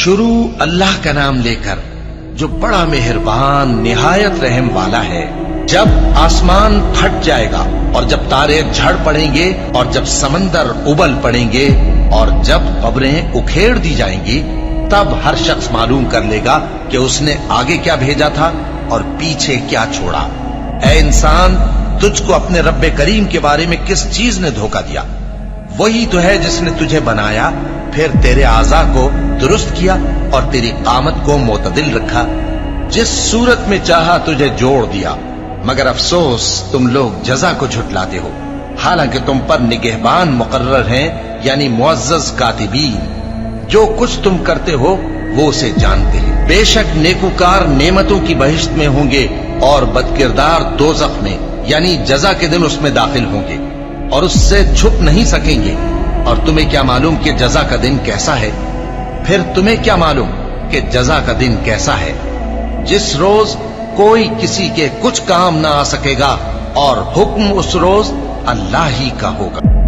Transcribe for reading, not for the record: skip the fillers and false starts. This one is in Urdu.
شروع اللہ کا نام لے کر جو بڑا مہربان نہایت رحم والا ہے۔ جب آسمان پھٹ جائے گا اور جب تارے جھڑ پڑیں گے اور جب سمندر ابل پڑیں گے اور جب قبریں اکھیڑ دی جائیں گی، تب ہر شخص معلوم کر لے گا کہ اس نے آگے کیا بھیجا تھا اور پیچھے کیا چھوڑا۔ اے انسان، تجھ کو اپنے رب کریم کے بارے میں کس چیز نے دھوکہ دیا؟ وہی تو ہے جس نے تجھے بنایا، پھر تیرے اعضاء کو درست کیا اور تیری قامت کو معتدل رکھا، جس صورت میں چاہا تجھے جوڑ دیا۔ مگر افسوس تم لوگ جزا کو جھٹلاتے ہو، حالانکہ تم پر نگہبان مقرر ہیں، یعنی معزز کاتبین۔ جو کچھ تم کرتے ہو وہ اسے جانتے ہیں۔ بے شک نیکوکار نعمتوں کی بہشت میں ہوں گے اور بدکردار دوزخ میں، یعنی جزا کے دن اس میں داخل ہوں گے اور اس سے چھپ نہیں سکیں گے۔ اور تمہیں کیا معلوم کہ جزا کا دن کیسا ہے؟ پھر تمہیں کیا معلوم کہ جزا کا دن کیسا ہے؟ جس روز کوئی کسی کے کچھ کام نہ آ سکے گا اور حکم اس روز اللہ ہی کا ہوگا۔